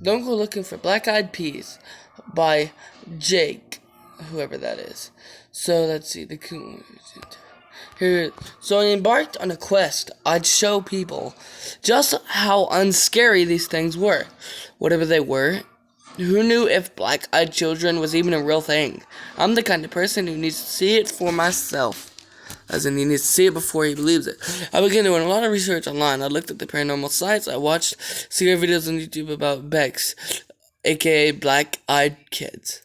Don't go looking for Black Eyed Peas by Jake, whoever that is. So let's see. Here, so I embarked on a quest. I'd show people just how unscary these things were. Whatever they were, who knew if black-eyed children was even a real thing? I'm the kind of person who needs to see it for myself. As in, he needs to see it before he believes it. I began doing a lot of research online. I looked at the paranormal sites. I watched secret videos on YouTube about Bex, aka Black-Eyed Kids.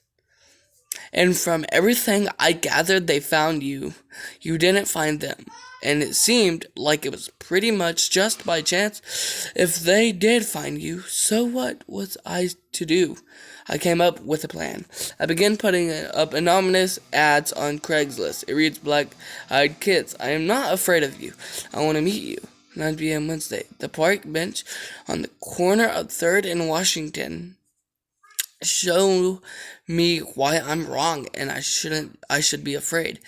And from everything I gathered, they found you. You didn't find them. And it seemed like it was pretty much just by chance. If they did find you, so what was I to do? I came up with a plan. I began putting up anonymous ads on Craigslist. It reads, Black-Eyed Kids, I am not afraid of you. I want to meet you. 9 p.m. Wednesday. The park bench on the corner of 3rd and Washington. Show me why I'm wrong and I should be afraid.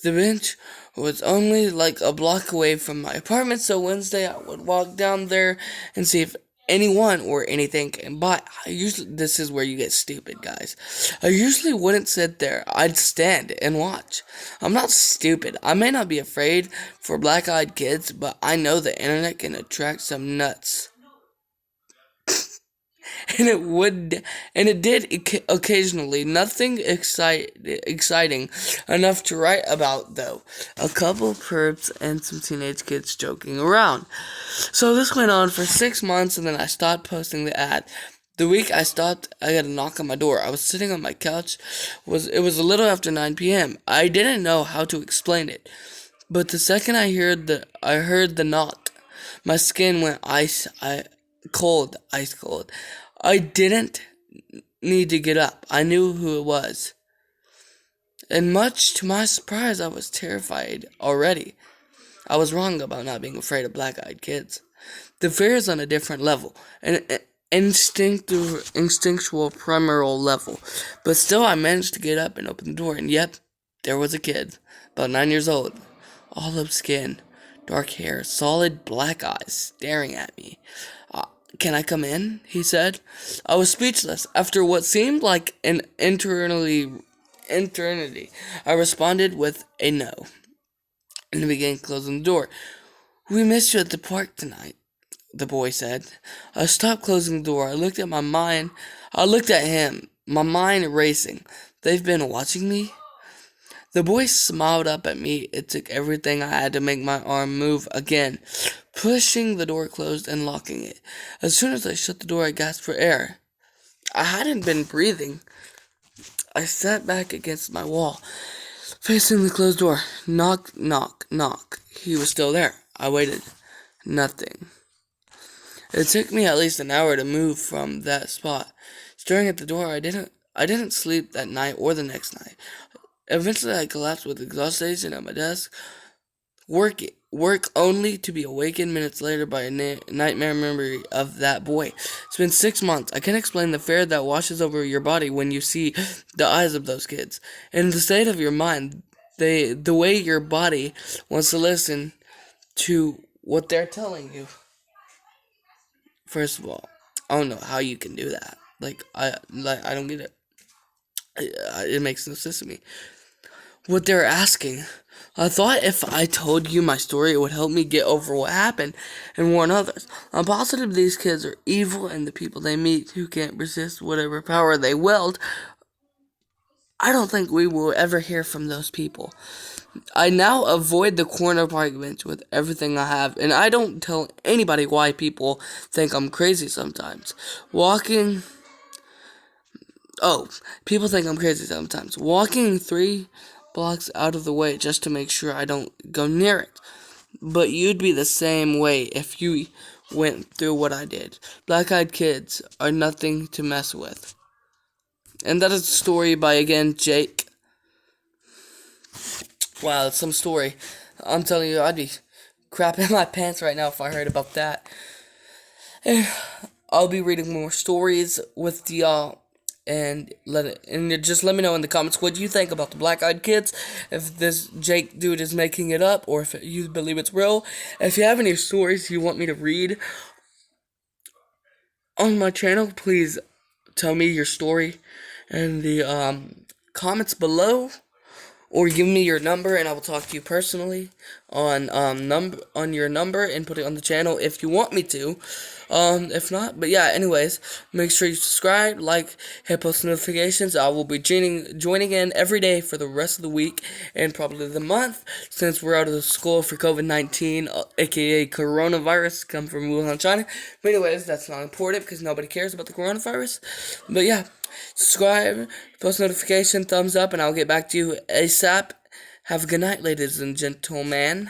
The bench was only like a block away from my apartment, so Wednesday I would walk down there and see if anyone or anything came by. This is where you get stupid, guys. I usually wouldn't sit there. I'd stand and watch. I'm not stupid. I may not be afraid for black-eyed kids, but I know the internet can attract some nuts. And it did occasionally. Nothing exciting enough to write about, though. A couple perps and some teenage kids joking around. So this went on for 6 months, and then I stopped posting the ad. The week I stopped, I got a knock on my door. I was sitting on my couch. It was a little after 9 p.m. I didn't know how to explain it, but the second I heard the knock, my skin went ice cold. I didn't need to get up. I knew who it was. And much to my surprise, I was terrified already. I was wrong about not being afraid of black-eyed kids. The fear is on a different level, an instinctual, primal level. But still, I managed to get up and open the door, and yep, there was a kid, about 9 years old, olive skin, dark hair, solid black eyes, staring at me. Can I come in? He said. I was speechless. After what seemed like an eternity, I responded with a no, and began closing the door. We missed you at the park tonight, the boy said. I stopped closing the door. I looked at him, my mind racing. They've been watching me? The boy smiled up at me. It took everything I had to make my arm move again, pushing the door closed and locking it. As soon as I shut the door, I gasped for air. I hadn't been breathing. I sat back against my wall, facing the closed door. Knock, knock, knock. He was still there. I waited. Nothing. It took me at least an hour to move from that spot. Staring at the door, I didn't sleep that night or the next night. Eventually, I collapsed with exhaustion at my desk. Work only to be awakened minutes later by a nightmare memory of that boy. It's been 6 months. I can't explain the fear that washes over your body when you see the eyes of those kids. And the state of your mind, the way your body wants to listen to what they're telling you. First of all, I don't know how you can do that. I don't get it. It makes no sense to me. What they're asking. I thought if I told you my story, it would help me get over what happened and warn others. I'm positive these kids are evil, and the people they meet who can't resist whatever power they wield, I don't think we will ever hear from those people. I now avoid the corner park bench with everything I have, and I don't tell anybody why people think I'm crazy sometimes. People think I'm crazy sometimes. Walking 3 blocks out of the way just to make sure I don't go near it. But you'd be the same way if you went through what I did. Black-eyed kids are nothing to mess with. And that is a story by, again, Jake. Wow, it's some story. I'm telling you, I'd be crapping my pants right now if I heard about that. I'll be reading more stories with y'all. And just let me know in the comments what you think about the black-eyed kids, if this Jake dude is making it up, or if you believe it's real. If you have any stories you want me to read on my channel, please tell me your story in the comments below, or give me your number and I will talk to you personally on your number and put it on the channel if you want me to. If not, but yeah, anyways, make sure you subscribe, like, hit post notifications. I will be joining in every day for the rest of the week and probably the month, since we're out of the school for COVID-19, aka coronavirus, come from Wuhan, China. But anyways, that's not important because nobody cares about the coronavirus. But yeah, subscribe, post notification, thumbs up, and I'll get back to you ASAP. Have a good night, ladies and gentlemen.